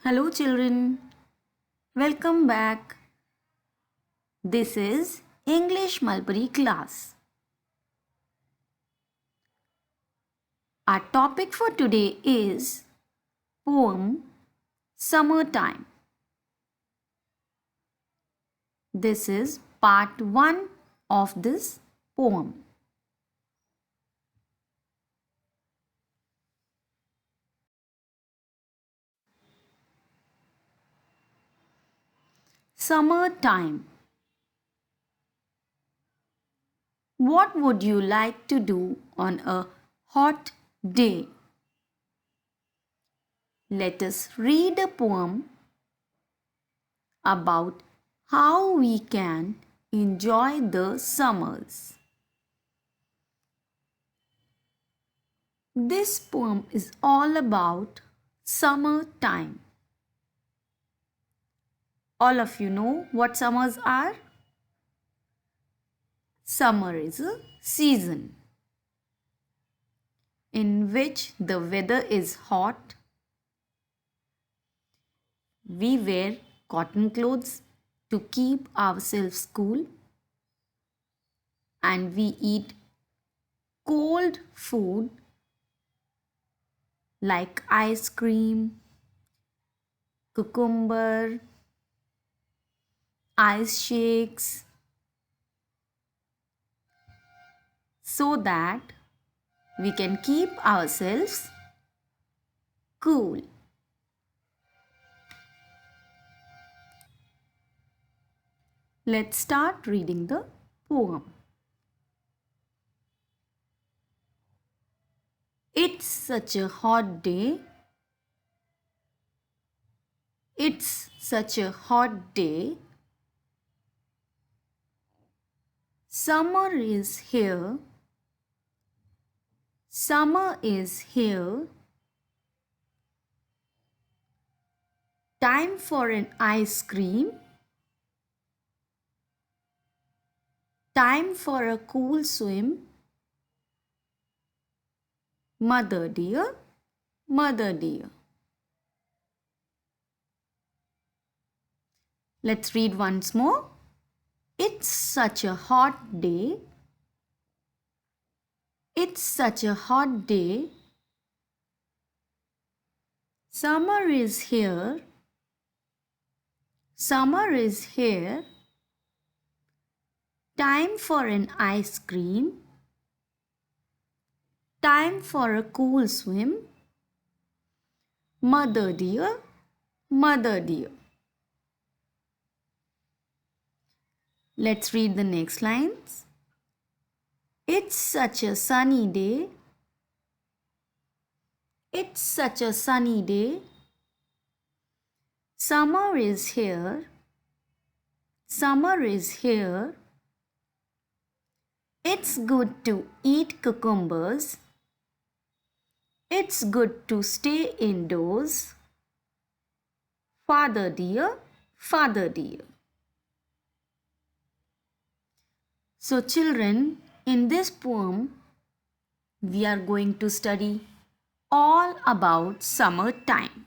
Hello, children. Welcome back. This is English Mulberry class. Our topic for today is poem Summertime. This is part 1 of this poem. Summertime. What would you like to do on a hot day? Let us read a poem about how we can enjoy the summers. This poem is all about summertime. All of you know what summers are? Summer is a season in which the weather is hot. We wear cotton clothes to keep ourselves cool, and we eat cold food like ice cream, cucumber, ice shakes, so that we can keep ourselves cool. Let's start reading the poem. It's such a hot day. It's such a hot day. Summer is here. Summer is here. Time for an ice cream. Time for a cool swim. Mother dear, mother dear. Let's read once more. It's such a hot day. It's such a hot day. Summer is here. Summer is here. Time for an ice cream. Time for a cool swim. Mother dear, mother dear. Let's read the next lines. It's such a sunny day. It's such a sunny day. Summer is here. Summer is here. It's good to eat cucumbers. It's good to stay indoors. Father dear, father dear. So children, in this poem, we are going to study all about summertime.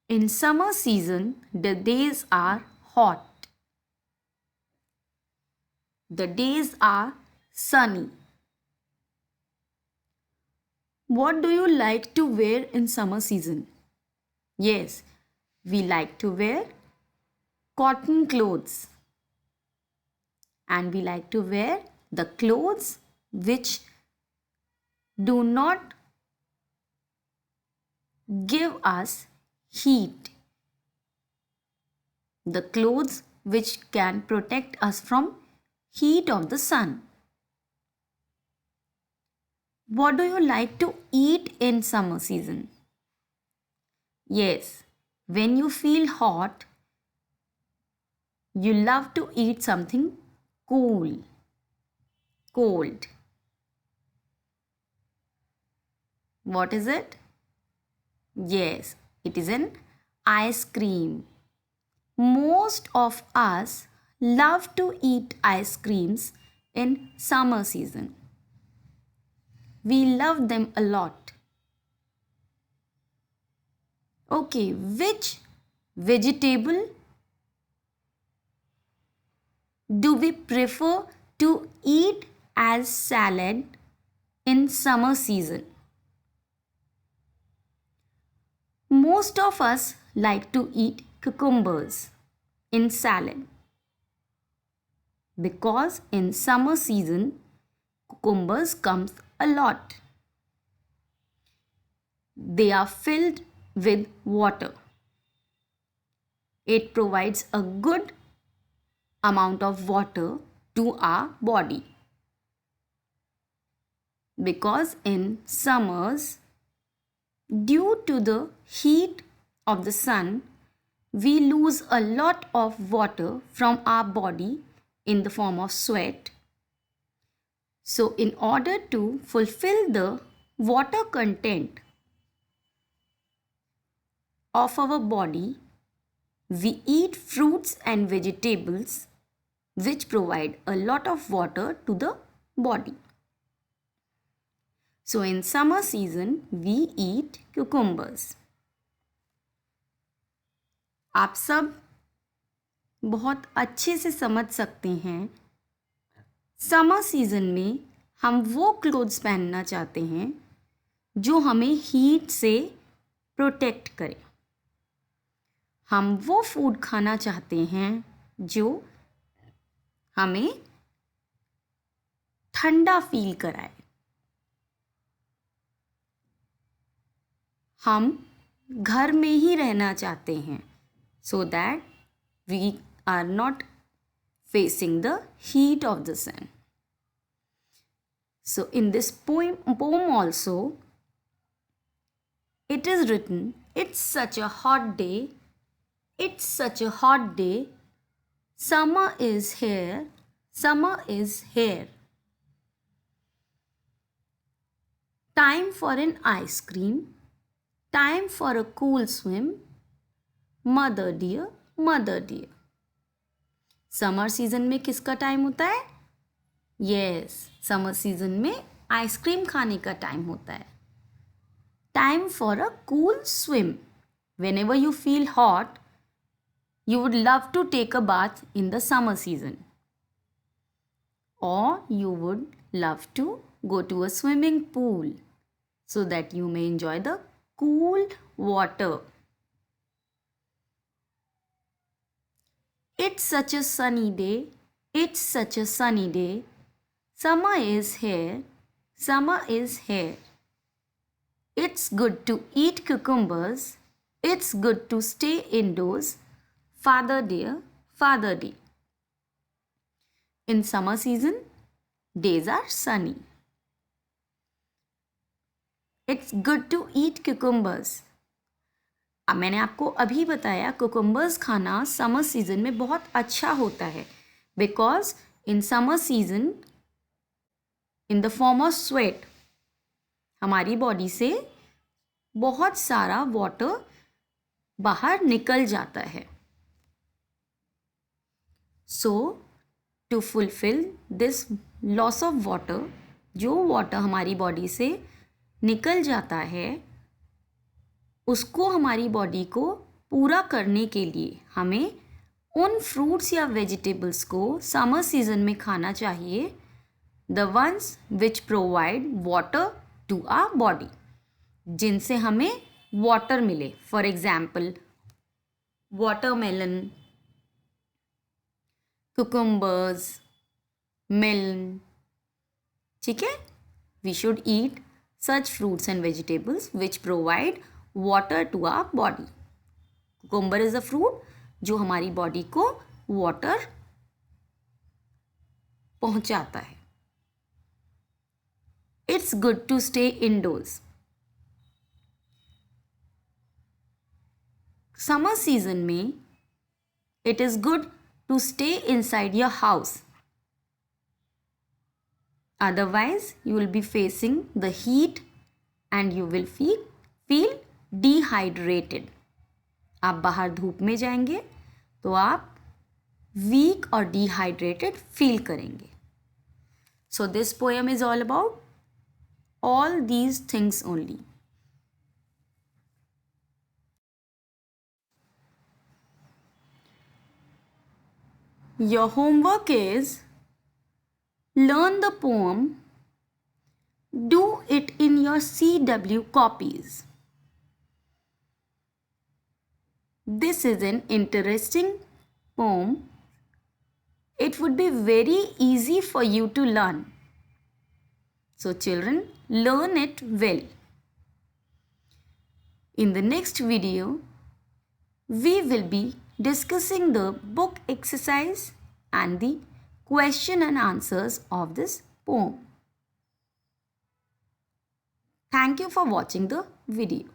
In summer season, the days are hot. The days are sunny. What do you like to wear in summer season? Yes, we like to wear cotton clothes. And we like to wear the clothes which do not give us heat. The clothes which can protect us from heat of the sun. What do you like to eat in summer season? Yes, when you feel hot, you love to eat something cool, cold. What is it? Yes, it is an ice cream. Most of us love to eat ice creams in summer season. We love them a lot. Okay, which vegetable do we prefer to eat as salad in summer season? Most of us like to eat cucumbers in salad because in summer season cucumbers comes a lot. They are filled with water. It provides a good amount of water to our body because in summers, due to the heat of the sun, we lose a lot of water from our body in the form of sweat. So in order to fulfill the water content of our body, we eat fruits and vegetables which provide a lot of water to the body. So in summer season, we eat cucumbers. आप सब बहुत अच्छे से समझ सकते हैं summer season में हम वो क्लोथ्स पहनना चाहते हैं जो हमें हीट से प्रोटेक्ट करे. हम वो फूड खाना चाहते हैं जो हमें ठंडा फील कराए. हम घर में ही रहना चाहते हैं so that we are not facing the heat of the sun. So in this poem also, it is written, it's such a hot day, it's such a hot day, summer is here, summer is here. Time for an ice cream, time for a cool swim, mother dear, mother dear. Summer season में किसका time होता है? Yes, summer season में ice cream खाने का time होता है. Time for a cool swim. Whenever you feel hot, you would love to take a bath in the summer season. Or you would love to go to a swimming pool so that you may enjoy the cool water. It's such a sunny day. It's such a sunny day. Summer is here. Summer is here. It's good to eat cucumbers. It's good to stay indoors. Father dear, Father dear. In summer season, days are sunny. It's good to eat cucumbers. अब मैंने आपको अभी बताया cucumbers खाना summer season में बहुत अच्छा होता है because in summer season in the form of sweat हमारी बॉडी से बहुत सारा वाटर बाहर निकल जाता है. So to fulfil this loss of water, जो वाटर हमारी बॉडी से निकल जाता है उसको हमारी बॉडी को पूरा करने के लिए हमें उन फ्रूट्स या वेजिटेबल्स को समर सीजन में खाना चाहिए, the ones which provide water to our body, जिनसे हमें वाटर मिले. For example watermelon, cucumbers, melon. ठीक है, we should eat such fruits and vegetables which provide water to our body. Cucumber is a fruit जो हमारी body को water पहुंचाता है. It's good to stay indoors. Summer season में it is good to stay inside your house. Otherwise, you will be facing the heat and you will feel dehydrated. आप बाहर धूप में जाएंगे तो आप वीक और डिहाइड्रेटेड फील करेंगे. So this poem is all about all these things only. Your homework is learn the poem, do it in your CW copies. This is an interesting poem. It would be very easy for you to learn. So children, learn it well. In the next video, we will be discussing the book exercise and the question and answers of this poem. Thank you for watching the video.